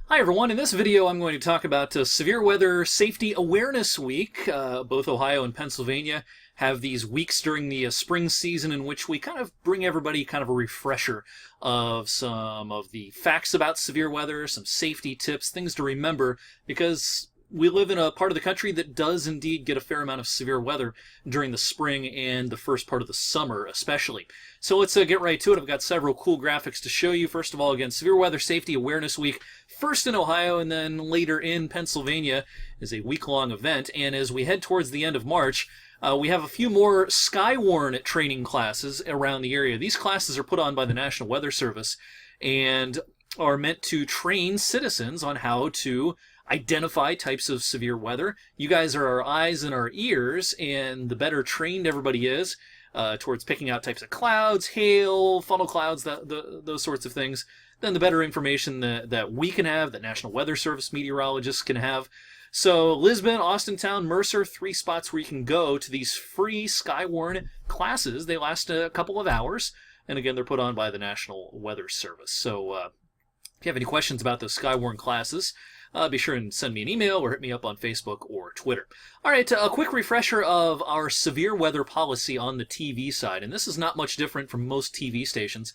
Hi everyone, in this video I'm going to talk about Severe Weather Safety Awareness Week. Both Ohio and Pennsylvania have these weeks during the spring season in which we kind of bring everybody kind of a refresher of some of the facts about severe weather, some safety tips, things to remember, because we live in a part of the country that does indeed get a fair amount of severe weather during the spring and the first part of the summer especially. So let's get right to it. I've got several cool graphics to show you. First of all, again, Severe Weather Safety Awareness Week, first in Ohio and then later in Pennsylvania, is a week-long event. And as we head towards the end of March, we have a few more Skywarn training classes around the area. These classes are put on by the National Weather Service and are meant to train citizens on how to identify types of severe weather. You guys are our eyes and our ears, and the better trained everybody is towards picking out types of clouds, hail, funnel clouds, those sorts of things, then the better information that we can have, that National Weather Service meteorologists can have. So Lisbon, Austintown, Mercer, 3 spots where you can go to these free Skywarn classes. They last a couple of hours, and again, they're put on by the National Weather Service. So if you have any questions about those Skywarn classes, be sure and send me an email or hit me up on Facebook or Twitter. All right, a quick refresher of our severe weather policy on the TV side, and this is not much different from most TV stations.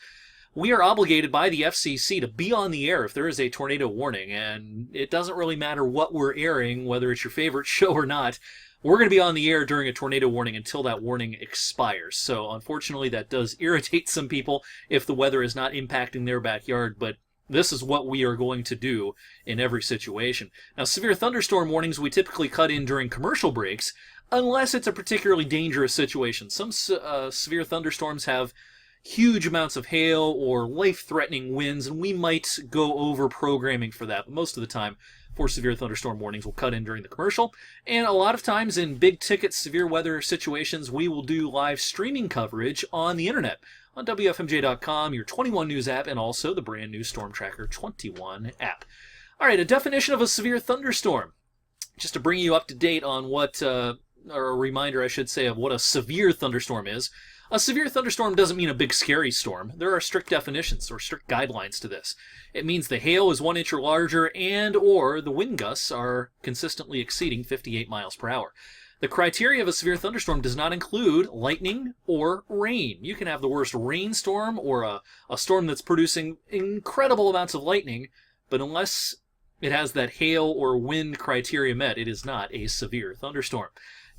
We are obligated by the FCC to be on the air if there is a tornado warning, and it doesn't really matter what we're airing, whether it's your favorite show or not. We're going to be on the air during a tornado warning until that warning expires. So unfortunately, that does irritate some people if the weather is not impacting their backyard, but this is what we are going to do in every situation. Now, severe thunderstorm warnings we typically cut in during commercial breaks, unless it's a particularly dangerous situation. Some severe thunderstorms have huge amounts of hail or life-threatening winds, and we might go over programming for that. But most of the time, for severe thunderstorm warnings, we'll cut in during the commercial. And a lot of times in big-ticket severe weather situations, we will do live streaming coverage on the internet, on WFMJ.com, your 21 News app, and also the brand new Storm Tracker 21 app. All right, a definition of a severe thunderstorm. Just to bring you up to date on what, or a reminder, I should say, of what a severe thunderstorm is. A severe thunderstorm doesn't mean a big scary storm. There are strict definitions or strict guidelines to this. It means the hail is 1 inch or larger and or the wind gusts are consistently exceeding 58 miles per hour. The criteria of a severe thunderstorm does not include lightning or rain. You can have the worst rainstorm or a storm that's producing incredible amounts of lightning, but unless it has that hail or wind criteria met, it is not a severe thunderstorm.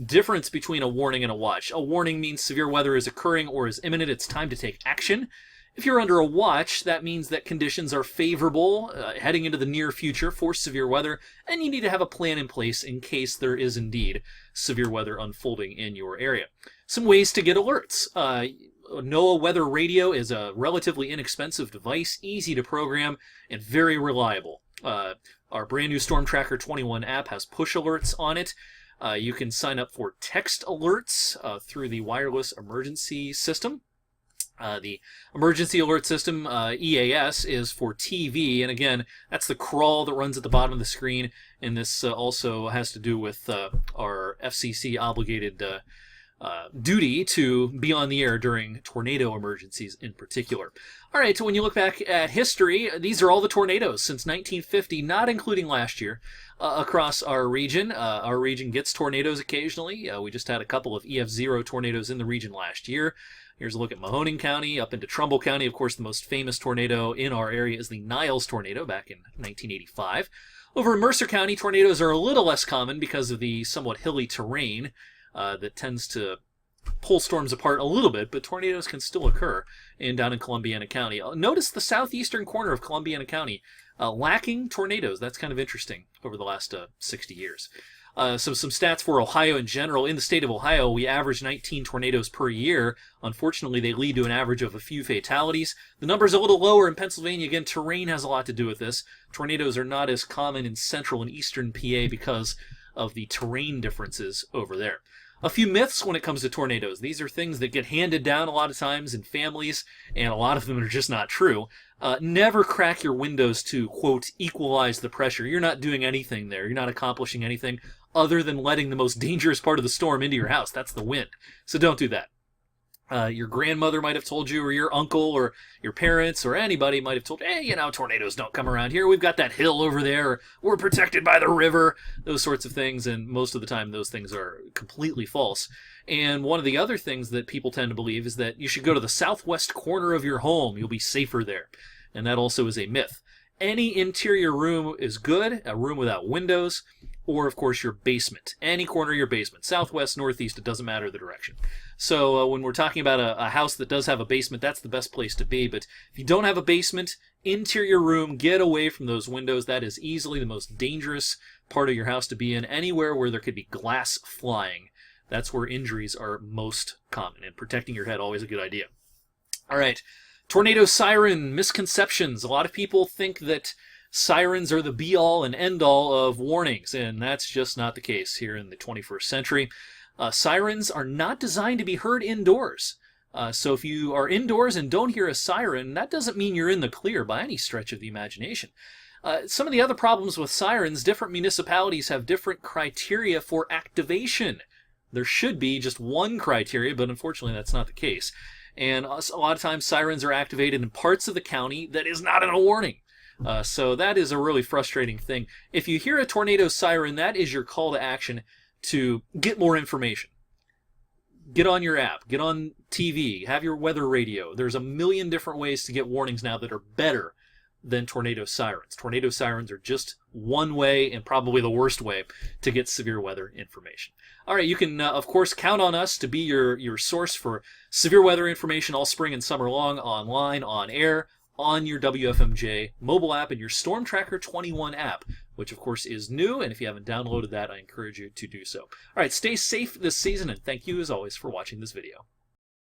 Difference between a warning and a watch. A warning means severe weather is occurring or is imminent. It's time to take action. If you're under a watch, that means that conditions are favorable heading into the near future for severe weather, and you need to have a plan in place in case there is indeed severe weather unfolding in your area. Some ways to get alerts. NOAA Weather Radio is a relatively inexpensive device, easy to program, and very reliable. Our brand new Storm Tracker 21 app has push alerts on it. You can sign up for text alerts through the wireless emergency system. The emergency alert system, EAS, is for TV, and again, that's the crawl that runs at the bottom of the screen, and this also has to do with our FCC obligated duty to be on the air during tornado emergencies in particular. All right, so when you look back at history, these are all the tornadoes since 1950, not including last year, across our region. Our region gets tornadoes occasionally. We just had a couple of EF0 tornadoes in the region last year. Here's a look at Mahoning County, up into Trumbull County. Of course, the most famous tornado in our area is the Niles tornado back in 1985. Over in Mercer County, tornadoes are a little less common because of the somewhat hilly terrain that tends to pull storms apart a little bit, but tornadoes can still occur down in Columbiana County. Notice the southeastern corner of Columbiana County lacking tornadoes. That's kind of interesting over the last 60 years. So some stats for Ohio in general. In the state of Ohio, we average 19 tornadoes per year. Unfortunately, they lead to an average of a few fatalities. The number's a little lower in Pennsylvania. Again, terrain has a lot to do with this. Tornadoes are not as common in central and eastern PA because of the terrain differences over there. A few myths when it comes to tornadoes. These are things that get handed down a lot of times in families, and a lot of them are just not true. Never crack your windows to, quote, equalize the pressure. You're not doing anything there. You're not accomplishing anything other than letting the most dangerous part of the storm into your house. That's the wind. So don't do that. Your grandmother might have told you, or your uncle, or your parents, or anybody might have told you, hey, tornadoes don't come around here. We've got that hill over there. Or we're protected by the river. Those sorts of things, and most of the time those things are completely false. And one of the other things that people tend to believe is that you should go to the southwest corner of your home. You'll be safer there. And that also is a myth. Any interior room is good, a room without windows, or, of course, your basement. Any corner of your basement. Southwest, northeast, it doesn't matter the direction. So when we're talking about a house that does have a basement, that's the best place to be. But if you don't have a basement, interior room, get away from those windows. That is easily the most dangerous part of your house to be in. Anywhere where there could be glass flying, that's where injuries are most common. And protecting your head, always a good idea. All right. Tornado siren misconceptions. A lot of people think that sirens are the be-all and end-all of warnings, and that's just not the case here in the 21st century. Sirens are not designed to be heard indoors. So if you are indoors and don't hear a siren, that doesn't mean you're in the clear by any stretch of the imagination. Some of the other problems with sirens, different municipalities have different criteria for activation. There should be just one criteria, but unfortunately that's not the case. And a lot of times sirens are activated in parts of the county that is not in a warning. So that is a really frustrating thing. If you hear a tornado siren, that is your call to action to get more information. Get on your app, get on TV, have your weather radio. There's a million different ways to get warnings now that are better than tornado sirens. Tornado sirens are just one way, and probably the worst way, to get severe weather information. All right, you can, of course, count on us to be your source for severe weather information all spring and summer long, online, on air, on your WFMJ mobile app and your Storm Tracker 21 app, which of course is new, and if you haven't downloaded that, I encourage you to do so. All right, stay safe this season, and thank you as always for watching this video.